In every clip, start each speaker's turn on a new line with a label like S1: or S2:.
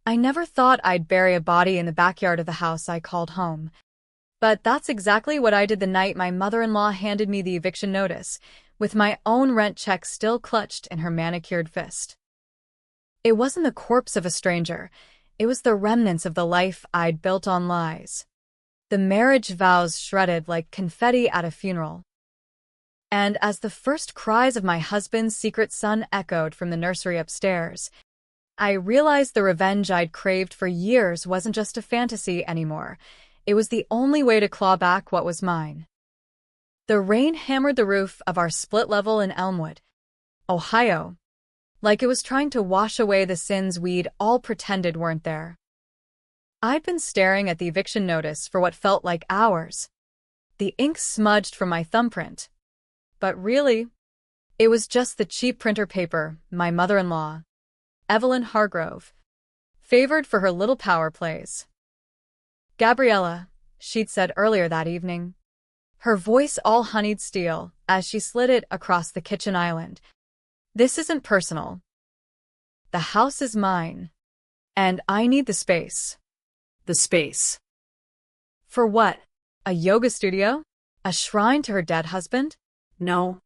S1: I never thought I'd bury a body in the backyard of the house I called home. But that's exactly what I did the night my mother-in-law handed me the eviction notice, with my own rent check still clutched in her manicured fist. It wasn't the corpse of a stranger. It was the remnants of the life I'd built on lies. The marriage vows shredded like confetti at a funeral. And as the first cries of my husband's secret son echoed from the nursery upstairs, I realized the revenge I'd craved for years wasn't just a fantasy anymore. It was the only way to claw back what was mine. The rain hammered the roof of our split level in Elmwood, Ohio, like it was trying to wash away the sins we'd all pretended weren't there. I'd been staring at the eviction notice for what felt like hours. The ink smudged from my thumbprint. But really, it was just the cheap printer paper my mother-in-law, Evelyn Hargrove, favored for her little power plays. "Gabriella," she'd said earlier that evening, her voice all honeyed steel as she slid it across the kitchen island. "This isn't personal. The house is mine, and I need the space." The space. For what? A yoga studio? A shrine to her dead husband? No.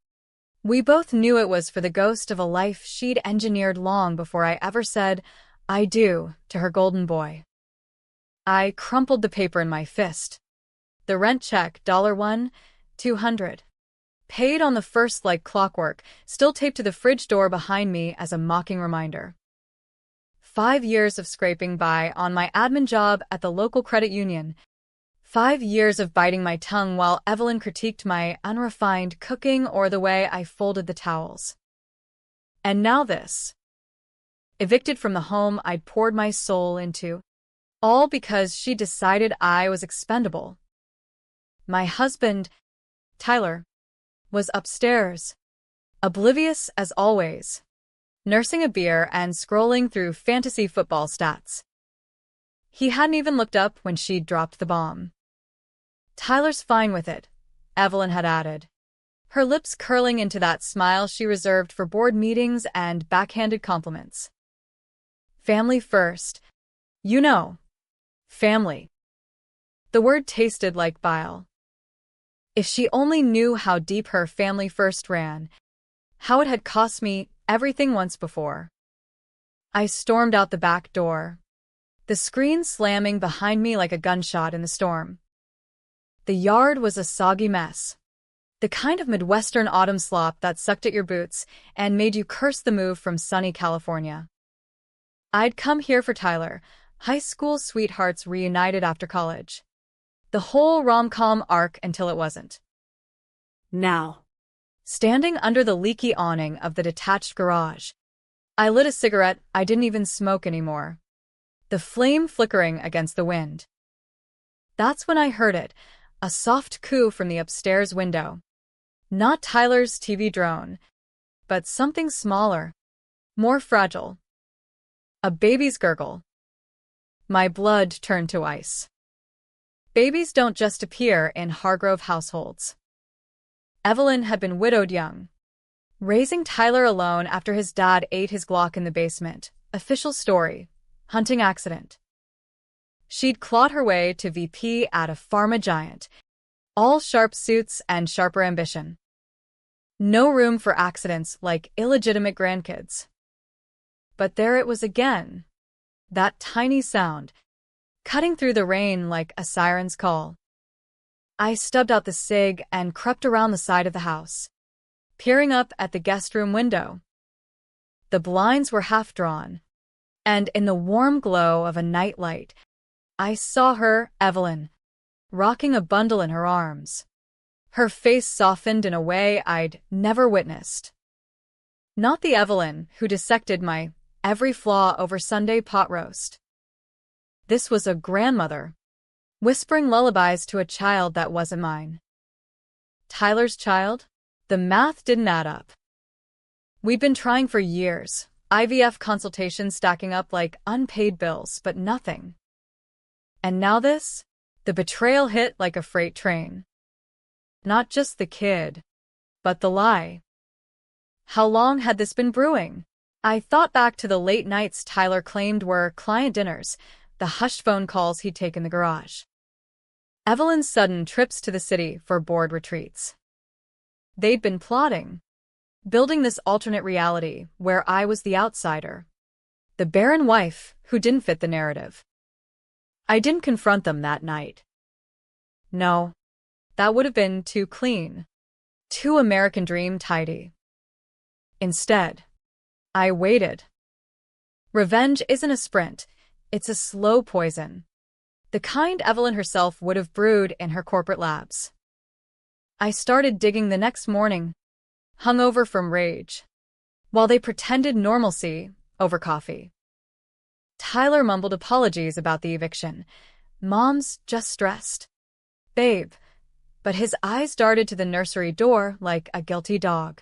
S1: We both knew it was for the ghost of a life she'd engineered long before I ever said, "I do," to her golden boy. I crumpled the paper in my fist. The rent check, $1, $200. Paid on the first like clockwork, still taped to the fridge door behind me as a mocking reminder. 5 years of scraping by on my admin job at the local credit union. 5 years of biting my tongue while Evelyn critiqued my unrefined cooking or the way I folded the towels. And now this. Evicted from the home I'd poured my soul into, all because she decided I was expendable. My husband, Tyler, was upstairs, oblivious as always, nursing a beer and scrolling through fantasy football stats. He hadn't even looked up when she'd dropped the bomb. "Tyler's fine with it," Evelyn had added, her lips curling into that smile she reserved for board meetings and backhanded compliments. Family first. You know. Family. The word tasted like bile. If she only knew how deep her family first ran, how it had cost me everything once before. I stormed out the back door, the screen slamming behind me like a gunshot in the storm. The yard was a soggy mess, the kind of Midwestern autumn slop that sucked at your boots and made you curse the move from sunny California. I'd come here for Tyler, high school sweethearts reunited after college. The whole rom-com arc until it wasn't. Now, standing under the leaky awning of the detached garage, I lit a cigarette I didn't even smoke anymore, the flame flickering against the wind. That's when I heard it, a soft coo from the upstairs window. Not Tyler's TV drone, but something smaller, more fragile. A baby's gurgle. My blood turned to ice. Babies don't just appear in Hargrove households. Evelyn had been widowed young, raising Tyler alone after his dad ate his Glock in the basement. Official story, hunting accident. She'd clawed her way to VP at a pharma giant, all sharp suits and sharper ambition. No room for accidents like illegitimate grandkids. But there it was again, that tiny sound, cutting through the rain like a siren's call. I stubbed out the cig and crept around the side of the house, peering up at the guest room window. The blinds were half drawn, and in the warm glow of a night light, I saw her, Evelyn, rocking a bundle in her arms. Her face softened in a way I'd never witnessed. Not the Evelyn who dissected my every flaw over Sunday pot roast. This was a grandmother, whispering lullabies to a child that wasn't mine. Tyler's child? The math didn't add up. We'd been trying for years, IVF consultations stacking up like unpaid bills, but nothing. And now this? The betrayal hit like a freight train. Not just the kid, but the lie. How long had this been brewing? I thought back to the late nights Tyler claimed were client dinners, the hushed phone calls he'd take in the garage. Evelyn's sudden trips to the city for board retreats. They'd been plotting, building this alternate reality where I was the outsider, the barren wife who didn't fit the narrative. I didn't confront them that night. No, that would have been too clean, too American dream tidy. Instead, I waited. Revenge isn't a sprint, it's a slow poison, the kind Evelyn herself would have brewed in her corporate labs. I started digging the next morning, hungover from rage, while they pretended normalcy over coffee. Tyler mumbled apologies about the eviction. Mom's just stressed. Babe. But his eyes darted to the nursery door like a guilty dog.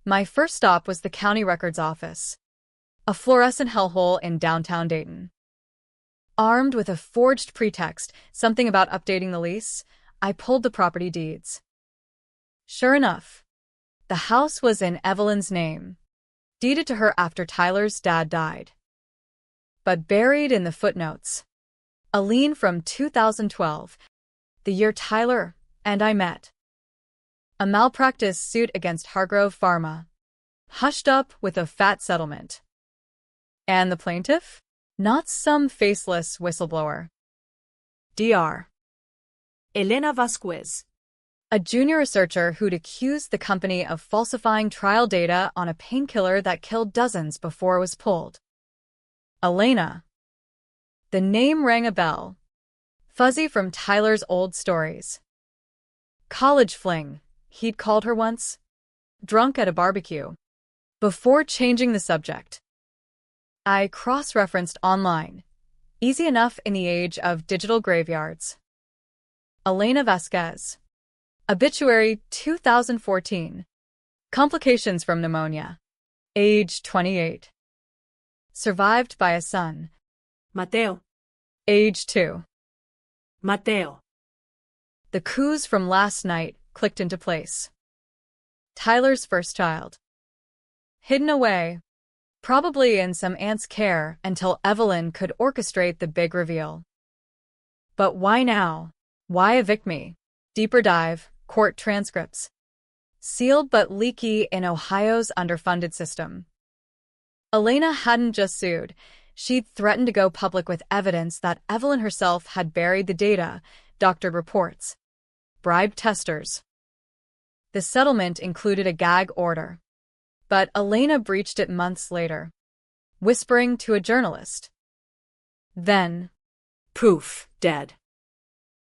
S1: My first stop was the county records office, a fluorescent hellhole in downtown Dayton. Armed with a forged pretext, something about updating the lease, I pulled the property deeds. Sure enough, the house was in Evelyn's name, deeded to her after Tyler's dad died. But buried in the footnotes, a lien from 2012, the year Tyler and I met. A malpractice suit against Hargrove Pharma, hushed up with a fat settlement. And the plaintiff? Not some faceless whistleblower. Dr.
S2: Elena Vasquez,
S1: A junior researcher who'd accused the company of falsifying trial data on a painkiller that killed dozens before it was pulled. Elena. The name rang a bell, fuzzy from Tyler's old stories. College fling, he'd called her once, drunk at a barbecue. Before changing the subject, I cross-referenced online, easy enough in the age of digital graveyards. Elena Vasquez. Obituary 2014. Complications from pneumonia. Age 28. Survived by a son.
S2: Mateo,
S1: Age 2.
S2: Mateo,
S1: The coups from last night clicked into place. Tyler's first child. Hidden away, probably in some aunt's care until Evelyn could orchestrate the big reveal. But why now? Why evict me? Deeper dive, court transcripts. Sealed but leaky in Ohio's underfunded system. Elena hadn't just sued. She'd threatened to go public with evidence that Evelyn herself had buried the data, doctored reports, bribed testers. The settlement included a gag order. But Elena breached it months later, whispering to a journalist. Then,
S2: poof, dead.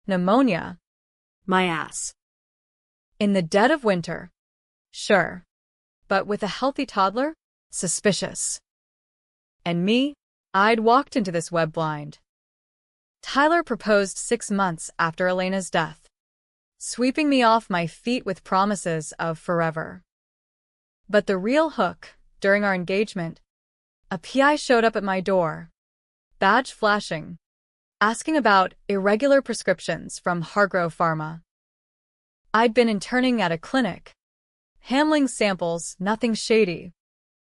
S1: Pneumonia.
S2: My ass.
S1: In the dead of winter. Sure. But with a healthy toddler? Suspicious. And me? I'd walked into this web blind. Tyler proposed 6 months after Elena's death, sweeping me off my feet with promises of forever. But the real hook, during our engagement, a PI showed up at my door, badge flashing, asking about irregular prescriptions from Hargrove Pharma. I'd been interning at a clinic, handling samples, nothing shady,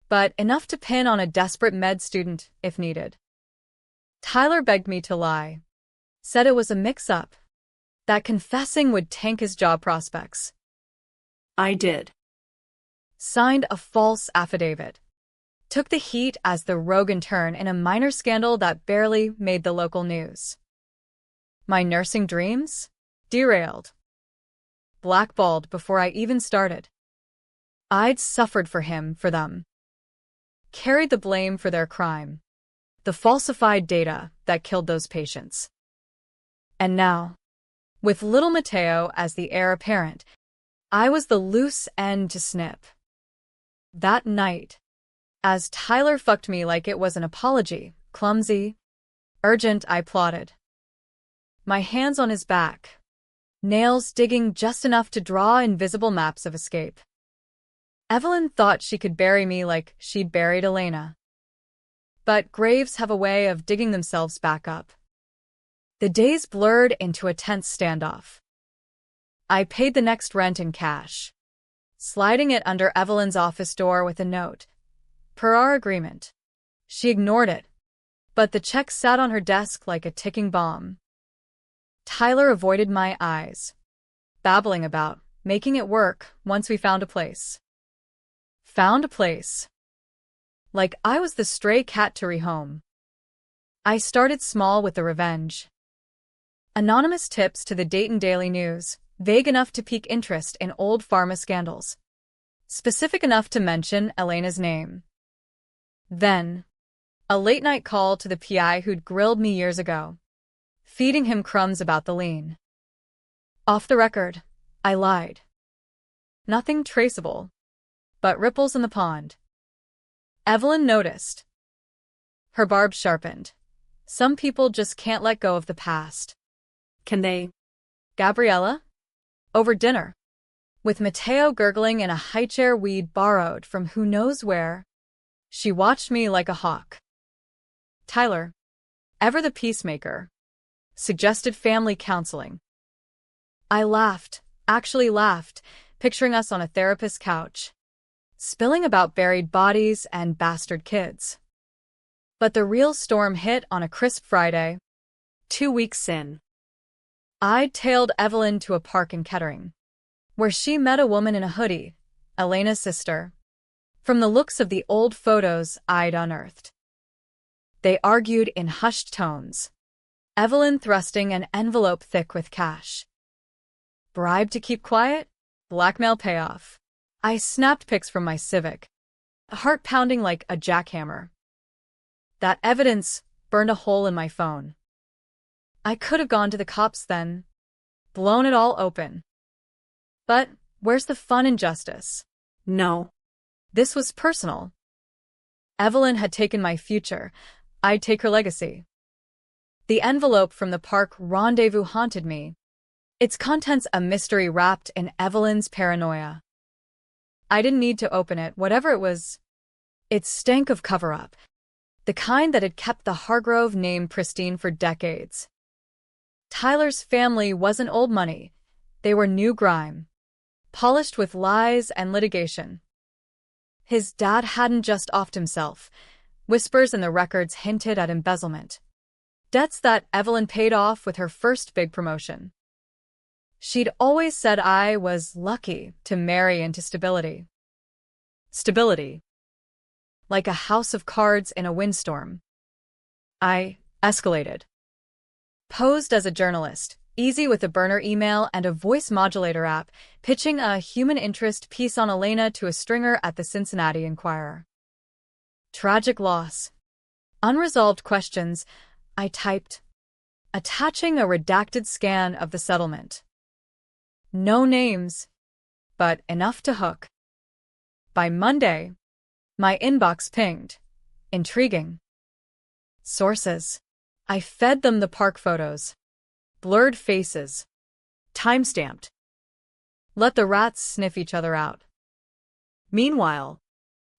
S1: but enough to pin on a desperate med student if needed. Tyler begged me to lie, said it was a mix-up, that confessing would tank his job prospects.
S2: I did.
S1: Signed a false affidavit. Took the heat as the rogue intern in a minor scandal that barely made the local news. My nursing dreams? Derailed. Blackballed before I even started. I'd suffered for them. Carried the blame for their crime. The falsified data that killed those patients. And now, with little Mateo as the heir apparent, I was the loose end to snip. That night, as Tyler fucked me like it was an apology, clumsy, urgent, I plotted. My hands on his back, nails digging just enough to draw invisible maps of escape. Evelyn thought she could bury me like she'd buried Elena. But graves have a way of digging themselves back up. The days blurred into a tense standoff. I paid the next rent in cash, sliding it under Evelyn's office door with a note. Per our agreement. She ignored it, but the check sat on her desk like a ticking bomb. Tyler avoided my eyes, babbling about making it work once we found a place. Found a place. Like I was the stray cat to rehome. I started small with the revenge. Anonymous tips to the Dayton Daily News, vague enough to pique interest in old pharma scandals. Specific enough to mention Elena's name. Then, a late-night call to the PI who'd grilled me years ago, feeding him crumbs about the lien. Off the record, I lied. Nothing traceable, but ripples in the pond. Evelyn noticed. Her barbs sharpened. Some people just can't let go of the past.
S2: Can they?
S1: Gabriella? Over dinner. With Mateo gurgling in a high-chair we'd borrowed from who knows where. She watched me like a hawk. Tyler, ever the peacemaker, suggested family counseling. I laughed, actually laughed, picturing us on a therapist's couch, spilling about buried bodies and bastard kids. But the real storm hit on a crisp Friday, 2 weeks in. I tailed Evelyn to a park in Kettering, where she met a woman in a hoodie, Elena's sister. From the looks of the old photos I'd unearthed. They argued in hushed tones, Evelyn thrusting an envelope thick with cash. Bribe to keep quiet? Blackmail payoff. I snapped pics from my Civic, heart pounding like a jackhammer. That evidence burned a hole in my phone. I could have gone to the cops then, blown it all open. But where's the fun in justice?
S2: No.
S1: This was personal. Evelyn had taken my future. I'd take her legacy. The envelope from the park rendezvous haunted me, its contents a mystery wrapped in Evelyn's paranoia. I didn't need to open it, whatever it was. It stank of cover-up, the kind that had kept the Hargrove name pristine for decades. Tyler's family wasn't old money. They were new grime, polished with lies and litigation. His dad hadn't just offed himself. Whispers in the records hinted at embezzlement. Debts that Evelyn paid off with her first big promotion. She'd always said I was lucky to marry into stability. Stability. Like a house of cards in a windstorm. I escalated. Posed as a journalist, easy with a burner email and a voice modulator app, pitching a human interest piece on Elena to a stringer at the Cincinnati Enquirer. Tragic loss. Unresolved questions, I typed, attaching a redacted scan of the settlement. No names, but enough to hook. By Monday, my inbox pinged. Intriguing. Sources. I fed them the park photos. Blurred faces. Timestamped. Let the rats sniff each other out. Meanwhile,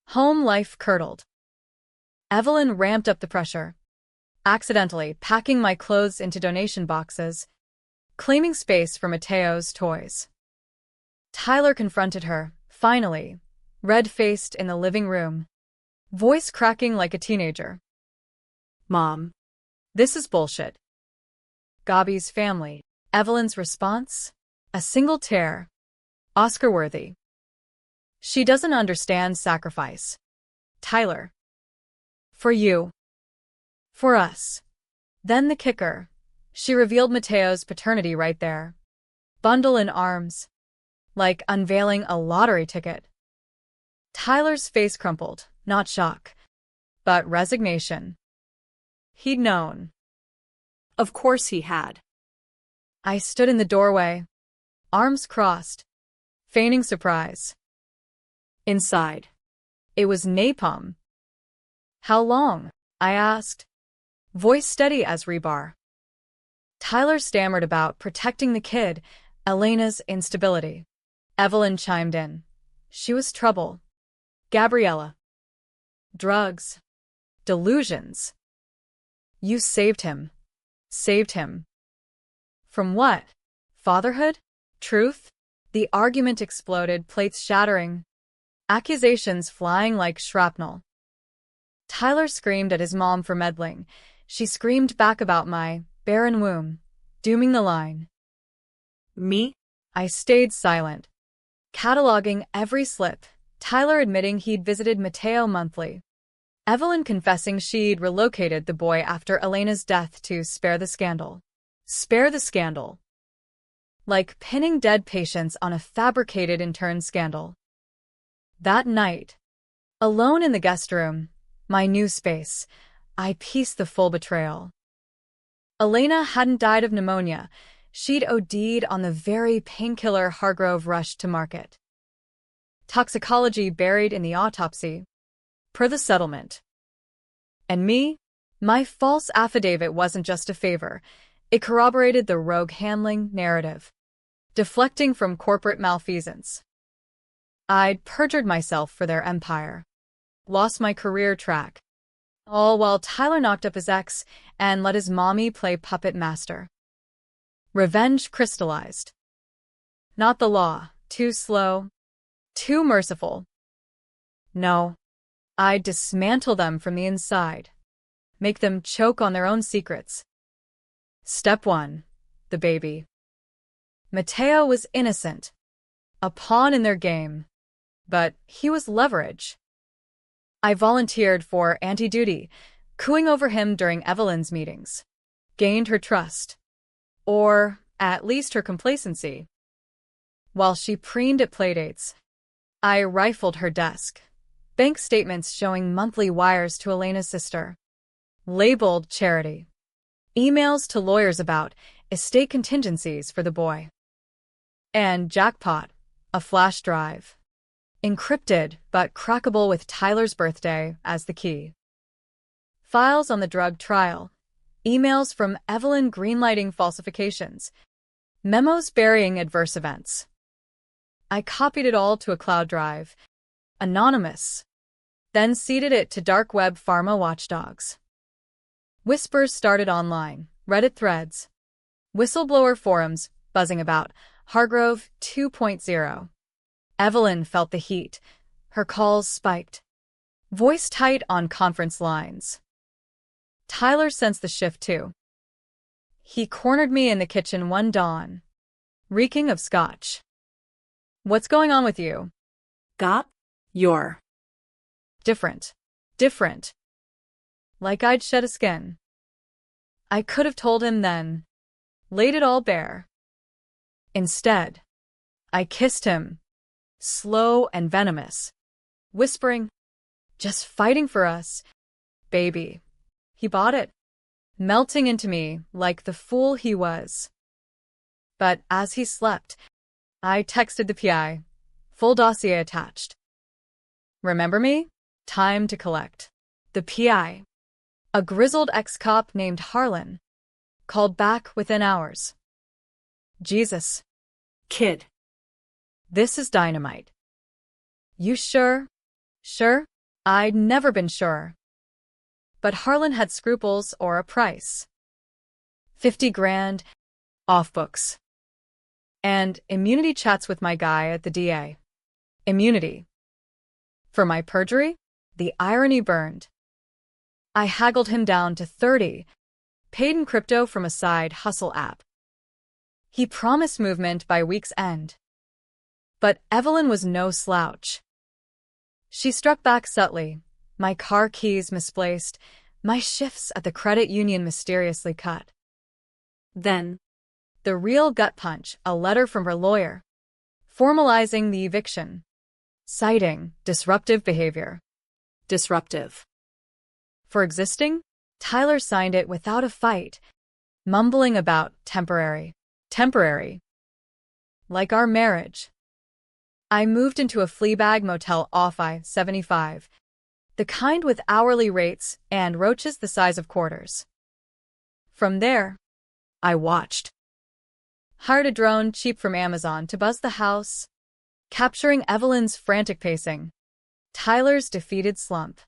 S1: home life curdled. Evelyn ramped up the pressure, accidentally packing my clothes into donation boxes, claiming space for Mateo's toys. Tyler confronted her, finally, red-faced in the living room, voice cracking like a teenager. Mom, this is bullshit. Gabi's family. Evelyn's response? A single tear. Oscar-worthy. She doesn't understand sacrifice. Tyler. For you. For us. Then the kicker. She revealed Mateo's paternity right there. Bundle in arms. Like unveiling a lottery ticket. Tyler's face crumpled, not shock, but resignation. He'd known.
S2: Of course he had.
S1: I stood in the doorway, arms crossed, feigning surprise. Inside, it was napalm. How long? I asked, voice steady as rebar. Tyler stammered about protecting the kid, Elena's instability. Evelyn chimed in. She was trouble. Gabriella. Drugs. Delusions. You saved him. Saved him. From what? Fatherhood? Truth? The argument exploded, plates shattering. Accusations flying like shrapnel. Tyler screamed at his mom for meddling. She screamed back about my barren womb, dooming the line.
S2: Me?
S1: I stayed silent, cataloging every slip, Tyler admitting he'd visited Mateo monthly, Evelyn confessing she'd relocated the boy after Elena's death to spare the scandal. Spare the scandal. Like pinning dead patients on a fabricated intern scandal. That night, alone in the guest room, my new space, I pieced the full betrayal. Elena hadn't died of pneumonia. She'd OD'd on the very painkiller Hargrove rushed to market. Toxicology buried in the autopsy, per the settlement. And me? My false affidavit wasn't just a favor. It corroborated the rogue handling narrative, deflecting from corporate malfeasance. I'd perjured myself for their empire, lost my career track, all while Tyler knocked up his ex and let his mommy play puppet master. Revenge crystallized. Not the law, too slow, too merciful. No, I'd dismantle them from the inside, make them choke on their own secrets. Step 1. The baby. Mateo was innocent, a pawn in their game, but he was leverage. I volunteered for anti-duty, cooing over him during Evelyn's meetings, gained her trust, or at least her complacency. While she preened at playdates, I rifled her desk, bank statements showing monthly wires to Elena's sister, labeled charity, emails to lawyers about estate contingencies for the boy. And jackpot, a flash drive, encrypted but crackable with Tyler's birthday as the key. Files on the drug trial, emails from Evelyn greenlighting falsifications, memos burying adverse events. I copied it all to a cloud drive, anonymous, then seeded it to dark web pharma watchdogs. Whispers started online, Reddit threads, whistleblower forums buzzing about Hargrove 2.0. Evelyn felt the heat. Her calls spiked, voice tight on conference lines. Tyler sensed the shift too. He cornered me in the kitchen one dawn, reeking of scotch. What's going on with you?
S2: Got? You're.
S1: Different. Different. Like I'd shed a skin. I could have told him then, laid it all bare. Instead, I kissed him, slow and venomous, whispering, just fighting for us, baby. He bought it, melting into me like the fool he was. But as he slept, I texted the PI, full dossier attached. Remember me? Time to collect. The PI, a grizzled ex-cop named Harlan, called back within hours. Jesus.
S2: Kid.
S1: This is dynamite. You sure? Sure? I'd never been sure. But Harlan had scruples or a price. 50 grand, off books. And immunity chats with my guy at the DA. Immunity. For my perjury, the irony burned. I haggled him down to 30, paid in crypto from a side hustle app. He promised movement by week's end. But Evelyn was no slouch. She struck back subtly, my car keys misplaced, my shifts at the credit union mysteriously cut.
S2: Then,
S1: the real gut punch, a letter from her lawyer, formalizing the eviction, citing disruptive behavior.
S2: disruptive.
S1: For existing, Tyler signed it without a fight, mumbling about temporary. Temporary. Like our marriage. I moved into a Fleabag motel off I-75, the kind with hourly rates and roaches the size of quarters. From there, I watched. Hired a drone cheap from Amazon to buzz the house, capturing Evelyn's frantic pacing, Tyler's defeated slump.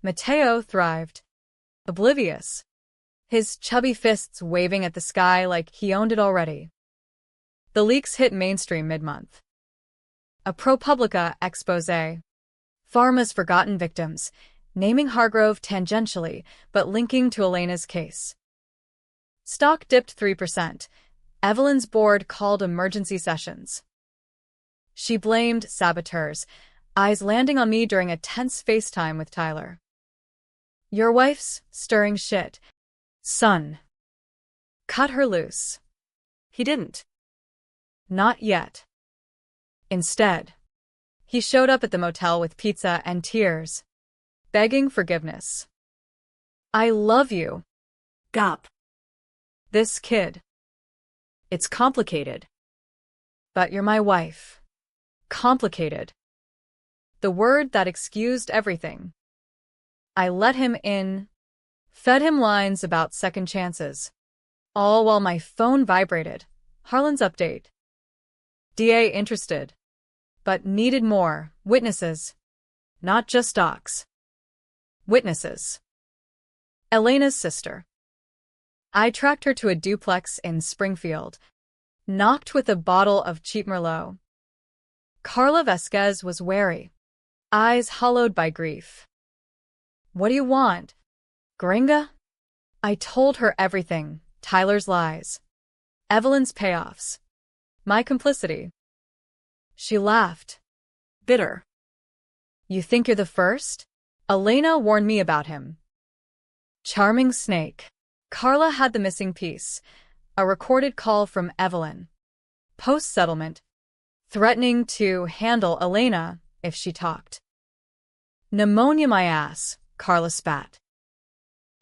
S1: Mateo thrived, oblivious, his chubby fists waving at the sky like he owned it already. The leaks hit mainstream mid-month. A ProPublica expose. Pharma's forgotten victims, naming Hargrove tangentially, but linking to Elena's case. Stock dipped 3%. Evelyn's board called emergency sessions. She blamed saboteurs, eyes landing on me during a tense FaceTime with Tyler. Your wife's stirring shit. Son. Cut her loose.
S2: He didn't.
S1: Not yet. Instead, he showed up at the motel with pizza and tears, begging forgiveness. I love you.
S2: Gop.
S1: This kid. It's complicated. But you're my wife. Complicated. The word that excused everything. I let him in, fed him lines about second chances, all while my phone vibrated. Harlan's update. DA interested, but needed more witnesses, not just docs. Witnesses. Elena's sister. I tracked her to a duplex in Springfield, knocked with a bottle of cheap Merlot. Carla Vasquez was wary, eyes hollowed by grief. What do you want, Gringa? I told her everything, Tyler's lies, Evelyn's payoffs, my complicity. She laughed.
S2: Bitter.
S1: You think you're the first? Elena warned me about him. Charming snake. Carla had the missing piece, a recorded call from Evelyn. Post-settlement, threatening to handle Elena if she talked. Pneumonia my ass, Carla spat.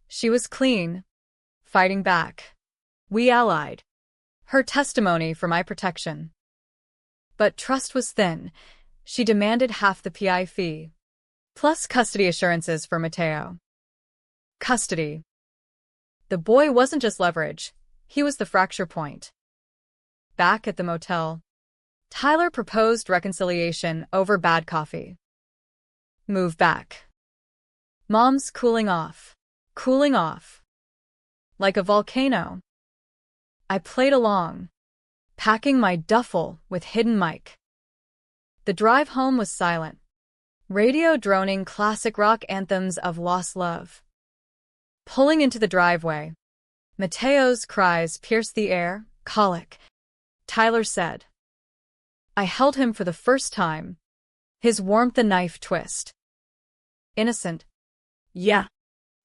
S1: She was clean, fighting back. We allied. Her testimony for my protection. But trust was thin. She demanded half the PI fee, plus custody assurances for Mateo. Custody. The boy wasn't just leverage, he was the fracture point. Back at the motel, Tyler proposed reconciliation over bad coffee. Move back. Mom's cooling off. Cooling off. Like a volcano. I played along, packing my duffel with hidden mic. The drive home was silent, radio droning classic rock anthems of lost love. Pulling into the driveway, Mateo's cries pierced the air. Colic, Tyler said. I held him for the first time, his warmth a knife twist. Innocent. Yeah,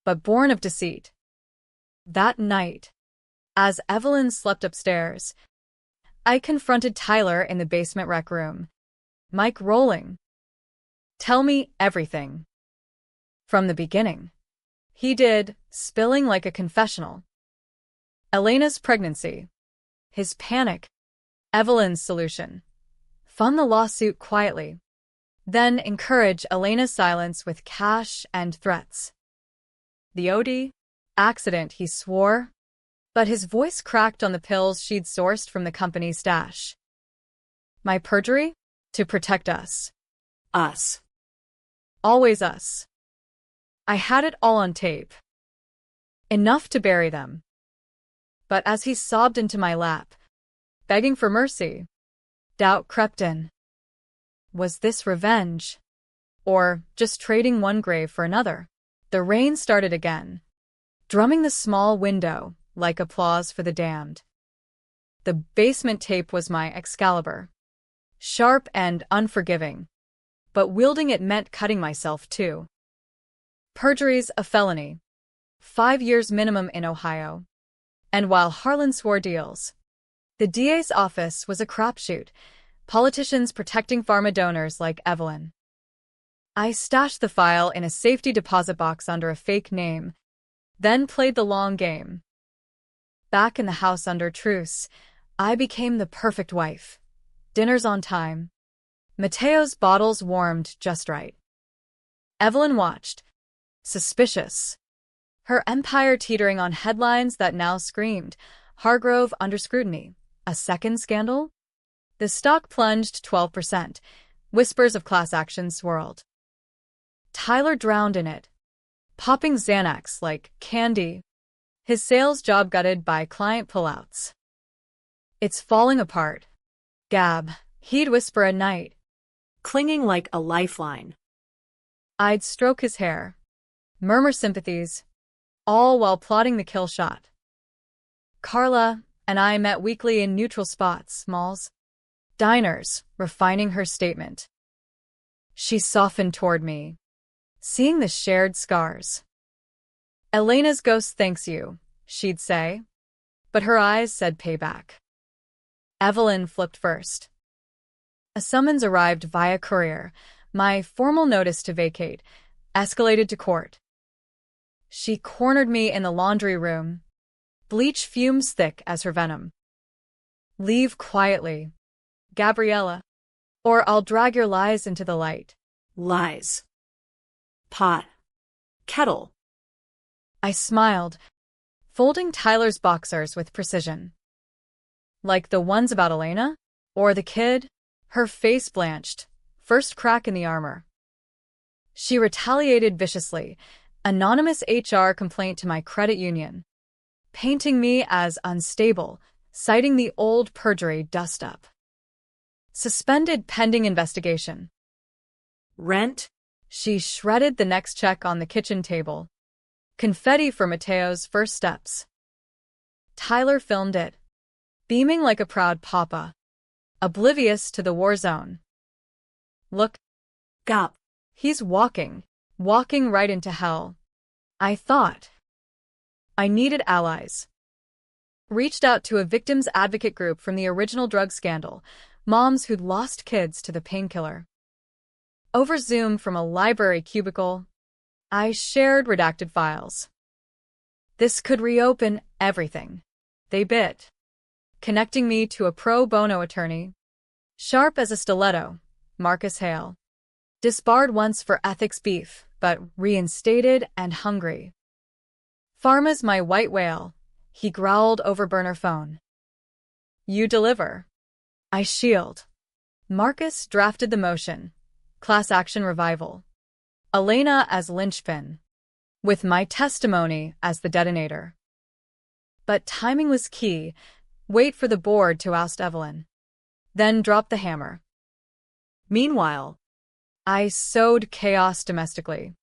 S1: but born of deceit. That night, as Evelyn slept upstairs, I confronted Tyler in the basement rec room, mic rolling. Tell me everything. From the beginning. He did, spilling like a confessional. Elena's pregnancy. His panic. Evelyn's solution. Fund the lawsuit quietly. Then encourage Elena's silence with cash and threats. The OD? Accident, he swore. But his voice cracked on the pills she'd sourced from the company's stash. My perjury? To protect us.
S2: Us.
S1: Always us. I had it all on tape. Enough to bury them. But as he sobbed into my lap, begging for mercy, doubt crept in. Was this revenge? Or just trading one grave for another? The rain started again, drumming the small window like applause for the damned. The basement tape was my Excalibur. Sharp and unforgiving, but wielding it meant cutting myself too. Perjury's a felony. 5 years minimum in Ohio. And while Harlan swore deals, the DA's office was a crapshoot, politicians protecting pharma donors like Evelyn. I stashed the file in a safety deposit box under a fake name, then played the long game. Back in the house under truce, I became the perfect wife. Dinners on time. Mateo's bottles warmed just right. Evelyn watched, suspicious. Her empire teetering on headlines that now screamed, Hargrove under scrutiny. A second scandal? The stock plunged 12%. Whispers of class action swirled. Tyler drowned in it, popping Xanax like candy. His sales job gutted by client pullouts. It's falling apart. Gab, he'd whisper at night.
S2: Clinging like a lifeline.
S1: I'd stroke his hair. murmur sympathies, all while plotting the kill shot. Carla and I met weekly in neutral spots, malls, diners, refining her statement. She softened toward me, seeing the shared scars. Elena's ghost thanks you, she'd say, but her eyes said payback. Evelyn flipped first. A summons arrived via courier, my formal notice to vacate, escalated to court. She cornered me in the laundry room, bleach fumes thick as her venom. Leave quietly, Gabriella, or I'll drag your lies into the light.
S2: Lies. Pot. Kettle.
S1: I smiled, folding Tyler's boxers with precision. Like the ones about Elena? Or the kid? Her face blanched, first crack in the armor. She retaliated viciously, anonymous HR complaint to my credit union, painting me as unstable, citing the old perjury dust-up. Suspended pending investigation.
S2: Rent.
S1: She shredded the next check on the kitchen table. Confetti for Mateo's first steps. Tyler filmed it, beaming like a proud papa, oblivious to the war zone. Look,
S2: Gop.
S1: he's walking right into hell. I thought. I needed allies. Reached out to a victims advocate group from the original drug scandal, moms who'd lost kids to the painkiller. Over Zoom from a library cubicle, I shared redacted files. This could reopen everything. They bit, connecting me to a pro bono attorney, sharp as a stiletto, Marcus Hale. Disbarred once for ethics beef, but reinstated and hungry. Pharma's my white whale, he growled over burner phone. You deliver. I shield. Marcus drafted the motion, class action revival. Elena as linchpin, with my testimony as the detonator. But timing was key. Wait for the board to oust Evelyn. Then drop the hammer.
S2: Meanwhile,
S1: I sowed chaos domestically.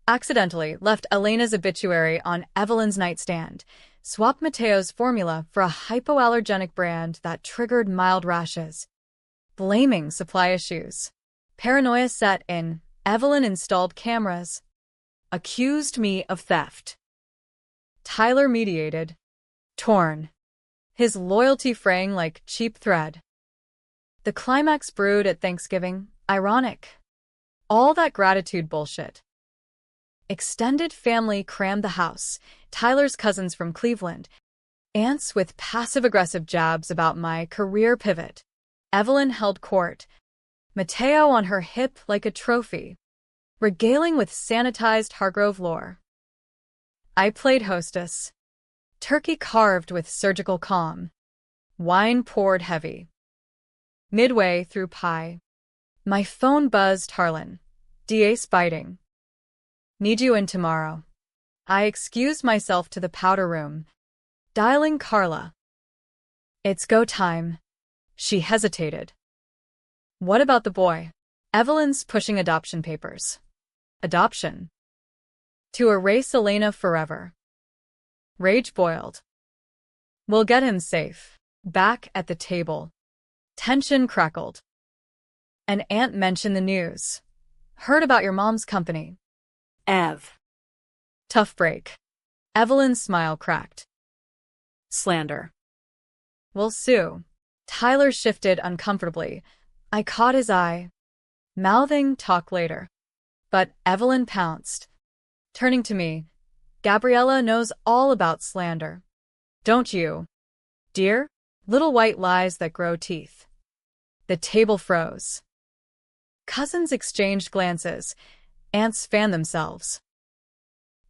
S1: Accidentally left Elena's obituary on Evelyn's nightstand, swapped Mateo's formula for a hypoallergenic brand that triggered mild rashes. Blaming supply issues. Paranoia set in. Evelyn installed cameras. Accused me of theft. Tyler mediated. Torn. His loyalty fraying like cheap thread. The climax brewed at Thanksgiving. Ironic. All that gratitude bullshit. Extended family crammed the house. Tyler's cousins from Cleveland. Aunts with passive-aggressive jabs about my career pivot. Evelyn held court. Mateo on her hip like a trophy, regaling with sanitized Hargrove lore. I played hostess. Turkey carved with surgical calm. Wine poured heavy. Midway through pie, my phone buzzed Harlan. DA's biting. Need you in tomorrow. I excused myself to the powder room, dialing Carla. It's go time. She hesitated. What about the boy? Evelyn's pushing adoption papers. Adoption. To erase Elena forever. Rage boiled. We'll get him safe. Back at the table. Tension crackled. An aunt mentioned the news. Heard about your mom's company.
S2: Ev.
S1: Tough break. Evelyn's smile cracked.
S2: Slander.
S1: We'll sue. Tyler shifted uncomfortably. I caught his eye, mouthing talk later. But Evelyn pounced. Turning to me, Gabriella knows all about slander. Don't you, dear? Little white lies that grow teeth. The table froze. Cousins exchanged glances. Aunts fanned themselves.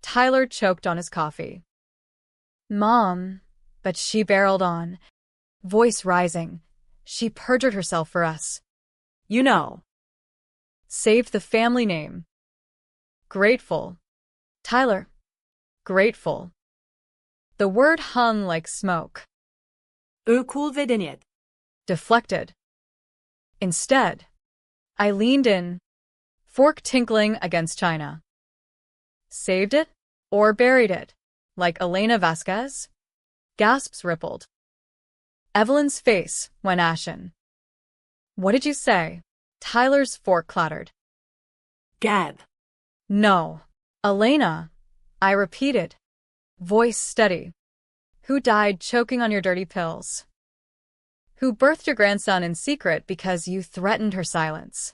S1: Tyler choked on his coffee. Mom, but she barreled on, voice rising. She perjured herself for us.
S2: You know.
S1: Saved the family name. Grateful. Tyler. Grateful. The word hung like smoke.
S2: Cool vedeniet.
S1: Deflected. Instead, I leaned in, fork tinkling against china. Saved it? Or buried it? Like Elena Vasquez? Gasps rippled. Evelyn's face went ashen. What did you say? Tyler's fork clattered.
S2: Gab.
S1: No. Elena, I repeated, voice steady. Who died choking on your dirty pills? Who birthed your grandson in secret because you threatened her silence?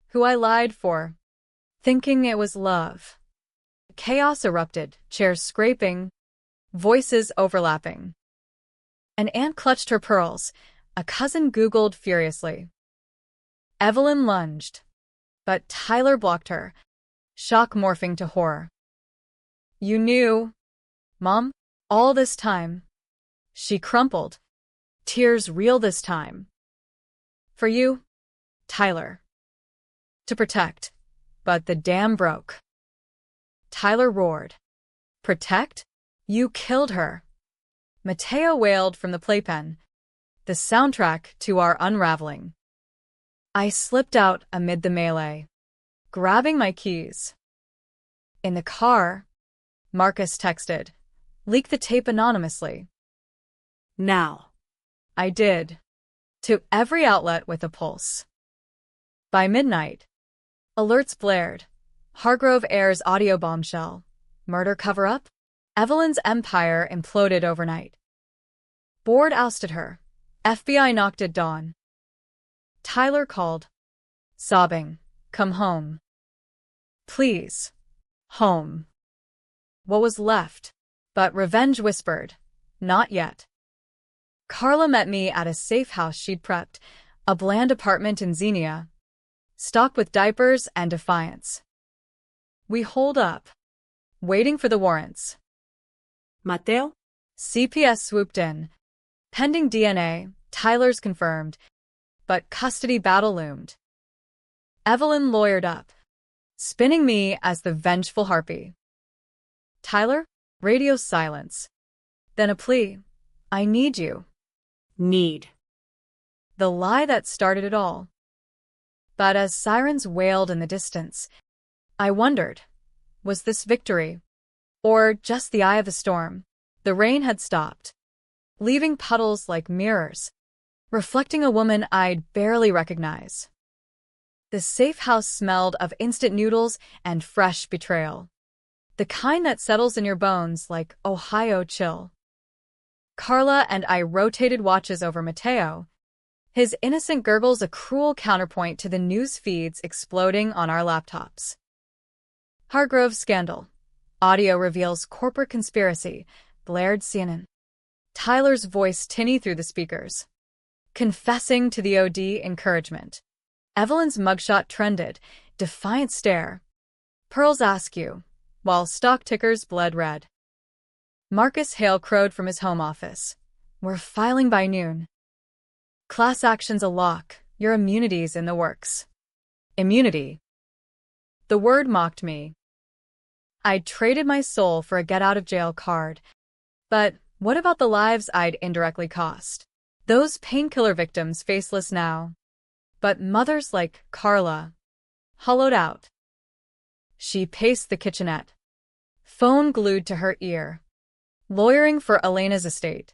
S1: Who I lied for, thinking it was love. Chaos erupted, chairs scraping, voices overlapping. An aunt clutched her pearls. A cousin Googled furiously. Evelyn lunged, but Tyler blocked her, shock morphing to horror. You knew, Mom, all this time. She crumpled, tears real this time. For you, Tyler. To protect, but the dam broke. Tyler roared. Protect? You killed her. Mateo wailed from the playpen, the soundtrack to our unraveling. I slipped out amid the melee, grabbing my keys. In the car, Marcus texted, leak the tape anonymously.
S2: Now.
S1: I did, to every outlet with a pulse. By midnight, alerts blared. Hargrove airs audio bombshell. Murder cover-up? Evelyn's empire imploded overnight. Board ousted her. FBI knocked at dawn. Tyler called, sobbing, come home. Please. Home. What was left? But revenge whispered, not yet. Carla met me at a safe house she'd prepped, a bland apartment in Xenia, stocked with diapers and defiance. We holed up, waiting for the warrants.
S2: Mateo?
S1: CPS swooped in. Pending DNA, Tyler's confirmed, but custody battle loomed. Evelyn lawyered up, spinning me as the vengeful harpy. Tyler? Radio silence. Then a plea. I need you.
S2: Need.
S1: The lie that started it all. But as sirens wailed in the distance, I wondered, was this victory? Or just the eye of the storm? The rain had stopped, leaving puddles like mirrors, reflecting a woman I'd barely recognize. The safe house smelled of instant noodles and fresh betrayal, the kind that settles in your bones like Ohio chill. Carla and I rotated watches over Mateo, his innocent gurgles a cruel counterpoint to the news feeds exploding on our laptops. Hargrove scandal. Audio reveals corporate conspiracy, blared CNN. Tyler's voice tinny through the speakers, confessing to the OD encouragement. Evelyn's mugshot trended, defiant stare. Pearls askew, while stock tickers bled red. Marcus Hale crowed from his home office. We're filing by noon. Class action's a lock, your immunity's in the works. Immunity. The word mocked me. I'd traded my soul for a get-out-of-jail card. But what about the lives I'd indirectly cost? Those painkiller victims faceless now. But mothers like Carla, hollowed out. She paced the kitchenette, phone glued to her ear, lawyering for Elena's estate.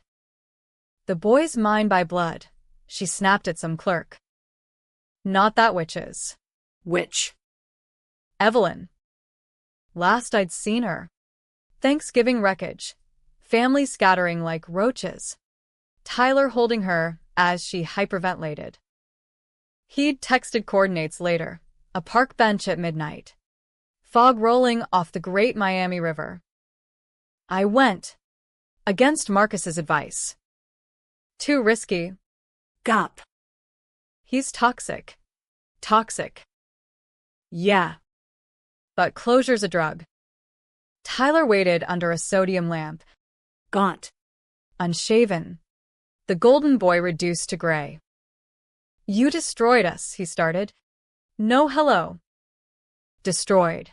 S1: The boy's mine by blood, she snapped at some clerk. Not that witch's.
S2: Which?
S1: Evelyn. Last I'd seen her. Thanksgiving wreckage. Family scattering like roaches. Tyler holding her as she hyperventilated. He'd texted coordinates later. A park bench at midnight. Fog rolling off the Great Miami River. I went. Against Marcus's advice. Too risky.
S2: Gop.
S1: He's toxic. Toxic. Yeah. But closure's a drug. Tyler waited under a sodium lamp.
S2: Gaunt.
S1: Unshaven. The golden boy reduced to gray. You destroyed us, he started. No hello. Destroyed.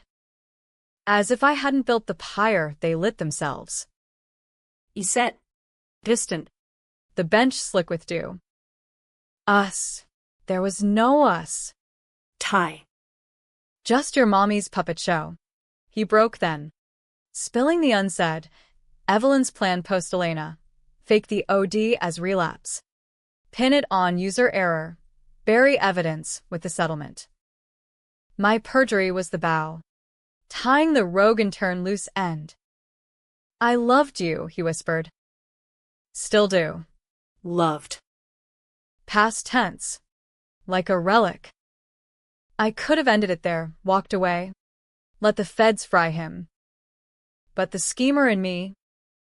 S1: As if I hadn't built the pyre they lit themselves.
S2: Iset.
S1: Distant. The bench slick with dew. Us. There was no us.
S2: Ty.
S1: Just your mommy's puppet show. He broke then. Spilling the unsaid. Evelyn's plan post Elena. Fake the OD as relapse. Pin it on user error. Bury evidence with the settlement. My perjury was the bow. Tying the rogue in turn loose end. I loved you, he whispered. Still do.
S2: Loved.
S1: Past tense. Like a relic. I could have ended it there, walked away. Let the feds fry him. But the schemer in me,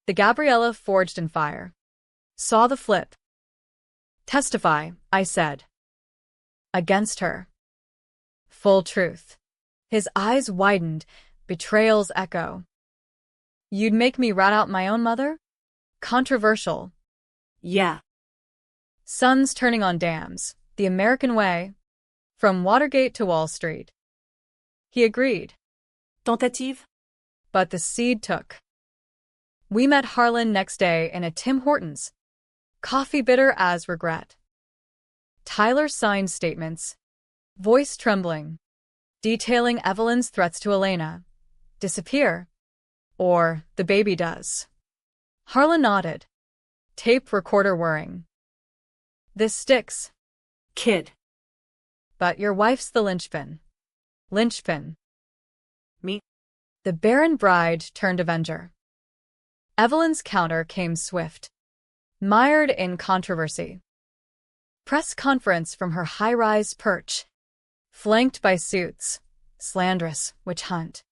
S1: the Gabriella forged in fire, saw the flip. Testify, I said. Against her. Full truth. His eyes widened, betrayal's echo. You'd make me rat out my own mother? Controversial.
S2: Yeah.
S1: Sons turning on dams, the American way. From Watergate to Wall Street. He agreed.
S2: Tentative?
S1: But the seed took. We met Harlan next day in a Tim Hortons. Coffee bitter as regret. Tyler signed statements. Voice trembling. Detailing Evelyn's threats to Elena. Disappear. Or the baby does. Harlan nodded. Tape recorder whirring. This sticks.
S2: Kid.
S1: But your wife's the linchpin. Linchpin.
S2: Me?
S1: The barren bride turned avenger. Evelyn's counter came swift. Mired in controversy. Press conference from her high-rise perch. Flanked by suits. Slanderous witch hunt.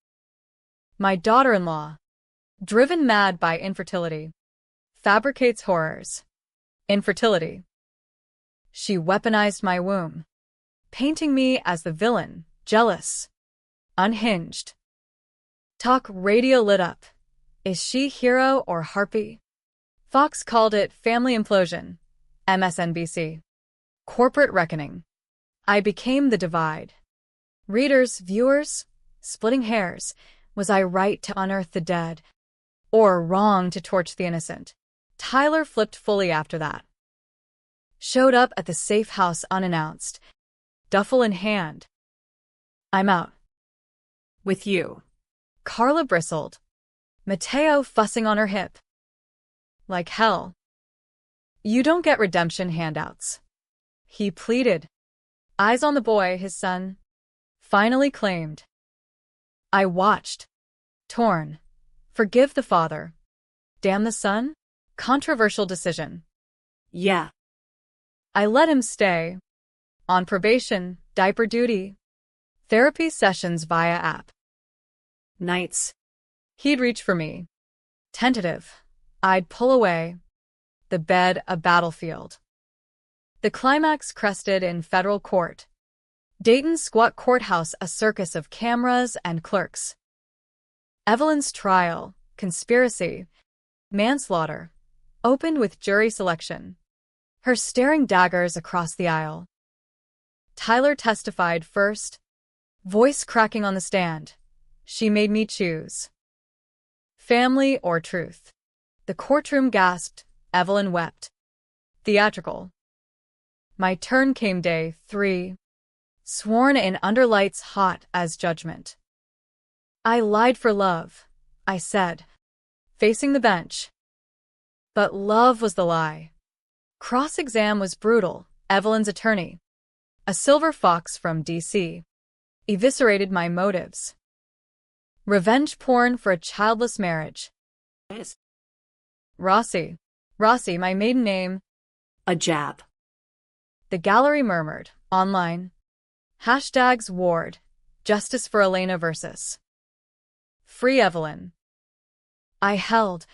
S1: My daughter-in-law. Driven mad by infertility. Fabricates horrors. Infertility. She weaponized my womb. Painting me as the villain, jealous. Unhinged. Talk radio lit up. Is she hero or harpy? Fox called it family implosion. MSNBC. Corporate reckoning. I became the divide. Readers, viewers, splitting hairs. Was I right to unearth the dead? Or wrong to torch the innocent? Tyler flipped fully after that. Showed up at the safe house unannounced. Duffel in hand. I'm out.
S2: With you.
S1: Carla bristled. Mateo fussing on her hip. Like hell. You don't get redemption handouts. He pleaded. Eyes on the boy, his son. Finally claimed. I watched. Torn. Forgive the father. Damn the son? Controversial decision.
S2: Yeah.
S1: I let him stay. On probation, diaper duty. Therapy sessions via app.
S2: Nights.
S1: He'd reach for me. Tentative. I'd pull away. The bed a battlefield. The climax crested in federal court. Dayton's squat courthouse a circus of cameras and clerks. Evelyn's trial, conspiracy, manslaughter, opened with jury selection. Her staring daggers across the aisle. Tyler testified first. Voice cracking on the stand. She made me choose. Family or truth. The courtroom gasped. Evelyn wept. Theatrical. My turn came day 3. Sworn in under lights hot as judgment. I lied for love, I said, facing the bench. But love was the lie. Cross-exam was brutal. Evelyn's attorney, a silver fox from D.C., eviscerated my motives. Revenge porn for a childless marriage.
S2: Yes.
S1: Rossi, my maiden name.
S2: A jab.
S1: The gallery murmured. Online. Hashtags Ward. Justice for Elena versus. Free Evelyn. I held.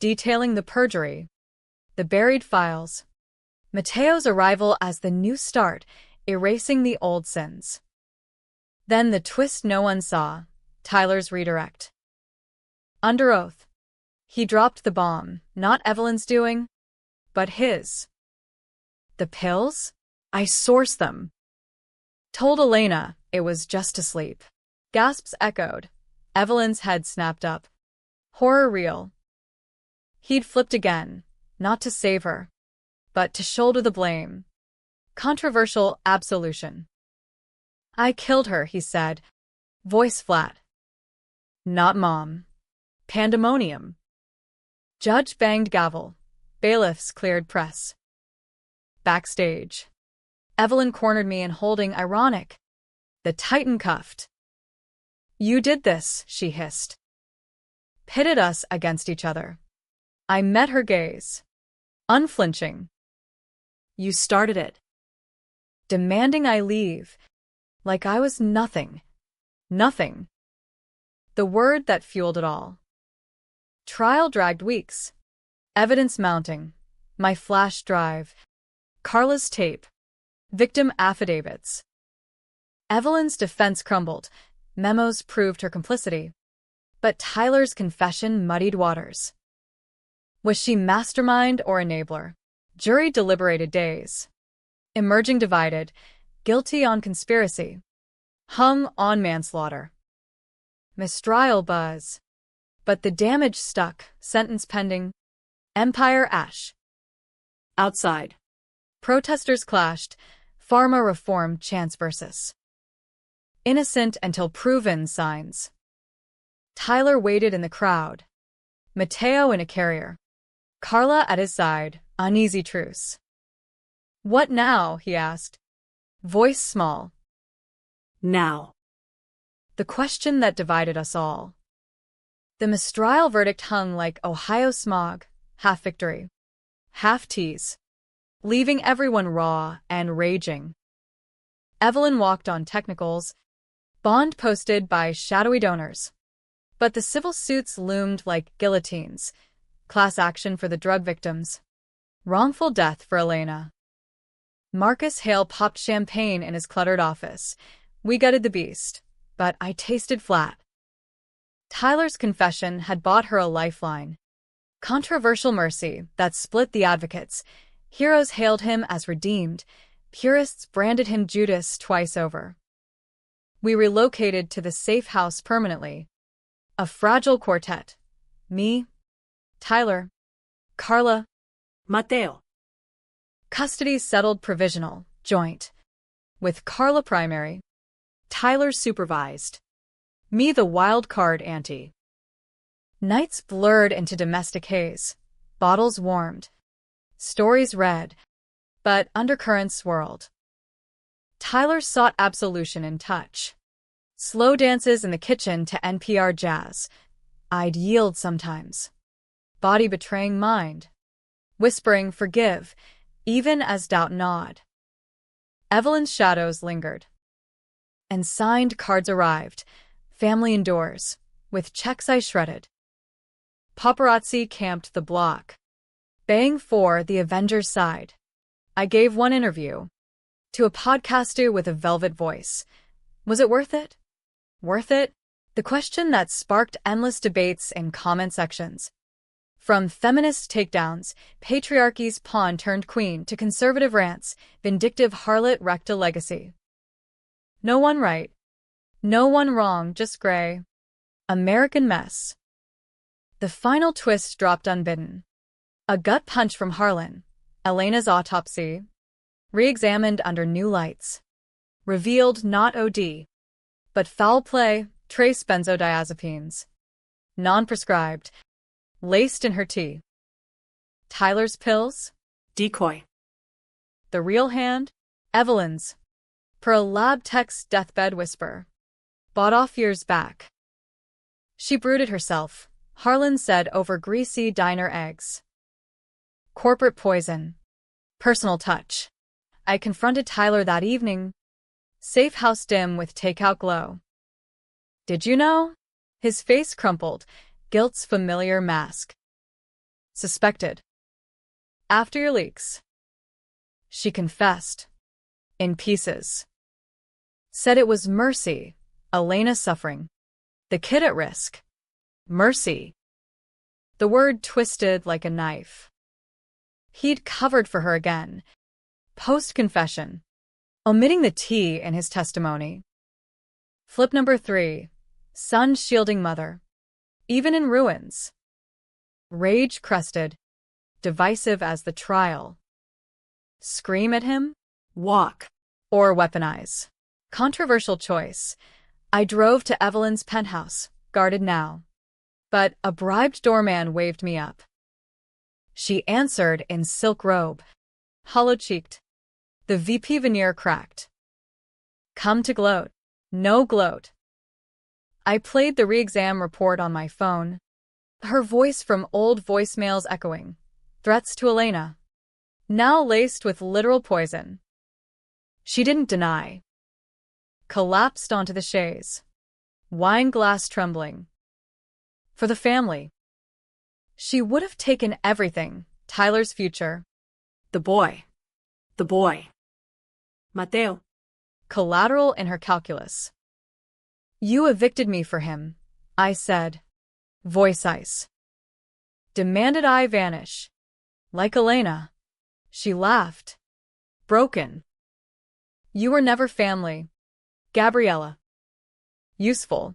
S1: Detailing the perjury. The buried files. Mateo's arrival as the new start, erasing the old sins. Then the twist no one saw. Tyler's redirect. Under oath. He dropped the bomb, not Evelyn's doing, but his. The pills? I sourced them. Told Elena it was just asleep. Gasps echoed. Evelyn's head snapped up. Horror real. He'd flipped again, not to save her, but to shoulder the blame. Controversial absolution. I killed her, he said, voice flat. Not Mom. Pandemonium. Judge banged gavel. Bailiffs cleared press. Backstage. Evelyn cornered me and holding ironic. The Titan cuffed. You did this, she hissed. Pitted us against each other. I met her gaze. Unflinching. You started it. Demanding I leave. Like I was nothing. Nothing. The word that fueled it all. Trial dragged weeks. Evidence mounting. My flash drive. Carla's tape. Victim affidavits. Evelyn's defense crumbled. Memos proved her complicity. But Tyler's confession muddied waters. Was she mastermind or enabler? Jury deliberated days. Emerging divided. Guilty on conspiracy. Hung on manslaughter. Mistrial buzz. But the damage stuck. Sentence pending. Empire ash.
S2: Outside.
S1: Protesters clashed. Pharma reform chance versus innocent until proven signs. Tyler waited in the crowd. Mateo in a carrier. Carla at his side, uneasy truce. What now? He asked. Voice small.
S2: Now.
S1: The question that divided us all. The mistrial verdict hung like Ohio smog, half victory, half tease, leaving everyone raw and raging. Evelyn walked on technicals, bond posted by shadowy donors. But the civil suits loomed like guillotines, class action for the drug victims, wrongful death for Elena. Marcus Hale popped champagne in his cluttered office. We gutted the beast, but I tasted flat. Tyler's confession had bought her a lifeline. Controversial mercy that split the advocates. Heroes hailed him as redeemed. Purists branded him Judas twice over. We relocated to the safe house permanently. A fragile quartet. Me, Tyler, Carla,
S2: Mateo.
S1: Custody settled provisional, joint. With Carla primary. Tyler supervised. Me the wild card ante. Nights blurred into domestic haze. Bottles warmed. Stories read. But undercurrents swirled. Tyler sought absolution in touch. Slow dances in the kitchen to NPR jazz. I'd yield sometimes. Body betraying mind. Whispering forgive, even as doubt gnawed. Evelyn's shadows lingered. And signed cards arrived. Family indoors. With checks I shredded. Paparazzi camped the block. Baying for the Avengers side. I gave one interview. To a podcaster with a velvet voice. Was it worth it? Worth it? The question that sparked endless debates in comment sections. From feminist takedowns, patriarchy's pawn turned queen, to conservative rants, vindictive harlot wrecked a legacy. No one right. No one wrong, just gray. American mess. The final twist dropped unbidden. A gut punch from Harlan. Elena's autopsy. Re-examined under new lights. Revealed not OD. But foul play, trace benzodiazepines. Non-prescribed. Laced in her tea. Tyler's pills?
S2: Decoy.
S1: The real hand? Evelyn's. Per a lab tech's deathbed whisper. Bought off years back. She brooded herself, Harlan said over greasy diner eggs. Corporate poison. Personal touch. I confronted Tyler that evening. Safe house dim with takeout glow. Did you know? His face crumpled, guilt's familiar mask. Suspected. After your leaks. She confessed. In pieces. Said it was mercy, Elena suffering. The kid at risk. Mercy. The word twisted like a knife. He'd covered for her again. Post-confession. Omitting the T in his testimony. Flip number 3. Son shielding mother. Even in ruins. Rage crested. Divisive as the trial. Scream at him?
S2: Walk.
S1: Or weaponize. Controversial choice. I drove to Evelyn's penthouse. guarded now. But a bribed doorman waved me up. She answered in silk robe, hollow-cheeked. The VP veneer cracked. Come to gloat. No gloat. I played the re-exam report on my phone, her voice from old voicemails echoing. Threats to Elena, now laced with literal poison. She didn't deny. Collapsed onto the chaise, wine glass trembling. For the family. She would have taken everything, Tyler's future.
S2: The boy. The boy. Mateo.
S1: Collateral in her calculus. You evicted me for him, I said. Voice ice. Demanded I vanish. Like Elena. She laughed. Broken. You were never family, Gabriella. Useful.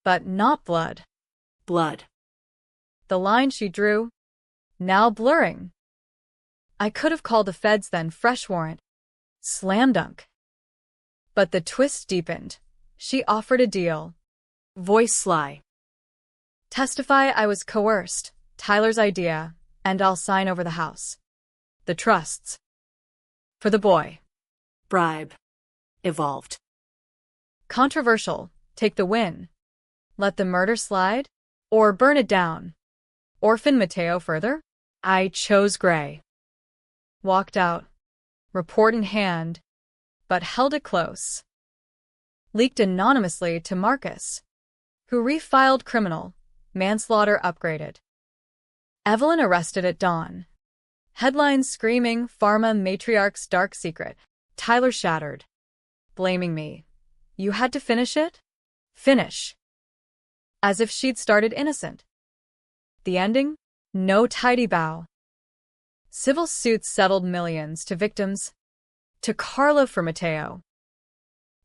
S1: But not blood.
S2: Blood.
S1: The line she drew, now blurring. I could have called the feds then, fresh warrant. Slam dunk. But the twist deepened. She offered a deal.
S2: Voice sly.
S1: Testify I was coerced, Tyler's idea, and I'll sign over the house. The trusts. For the boy.
S2: Bribe. Evolved.
S1: Controversial. Take the win. Let the murder slide? Or burn it down? Orphan Mateo further? I chose gray. Walked out. Report in hand. But held it close. Leaked anonymously to Marcus, who refiled criminal. Manslaughter upgraded. Evelyn arrested at dawn. Headlines screaming pharma matriarch's dark secret. Tyler shattered. Blaming me. You had to finish it? Finish. As if she'd started innocent. The ending? No tidy bow. Civil suits settled millions to victims. To Carla for Mateo.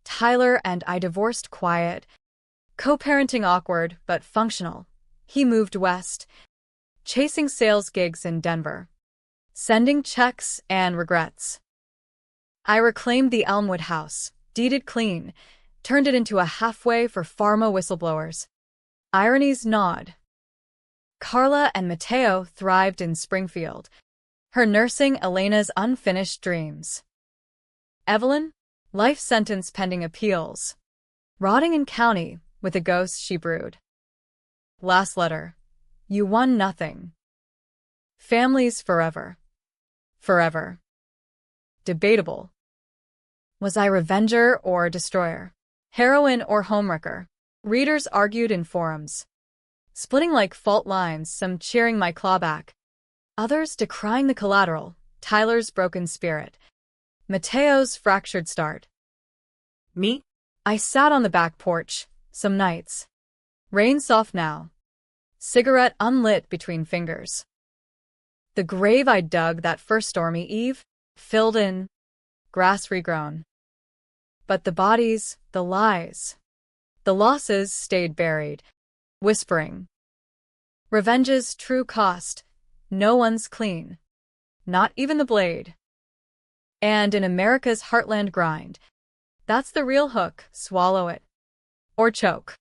S1: Tyler and I divorced quiet. Co-parenting awkward but functional. He moved west. Chasing sales gigs in Denver. Sending checks and regrets. I reclaimed the Elmwood house, deeded clean, turned it into a halfway for pharma whistleblowers. Ironies nod. Carla and Mateo thrived in Springfield, her nursing Elena's unfinished dreams. Evelyn, life sentence pending appeals, rotting in county with the ghosts she brewed. Last letter. You won nothing. Families forever. Forever. Debatable. Was I revenger or destroyer? Heroine or homewrecker? Readers argued in forums. Splitting like fault lines, some cheering my clawback. Others decrying the collateral, Tyler's broken spirit. Mateo's fractured start.
S2: Me?
S1: I sat on the back porch, some nights. Rain soft now. Cigarette unlit between fingers. The grave I dug that first stormy eve, filled in, grass regrown. But the bodies, the lies, the losses stayed buried, whispering. Revenge's true cost, no one's clean. Not even the blade. And in America's heartland grind, that's the real hook, swallow it. Or choke.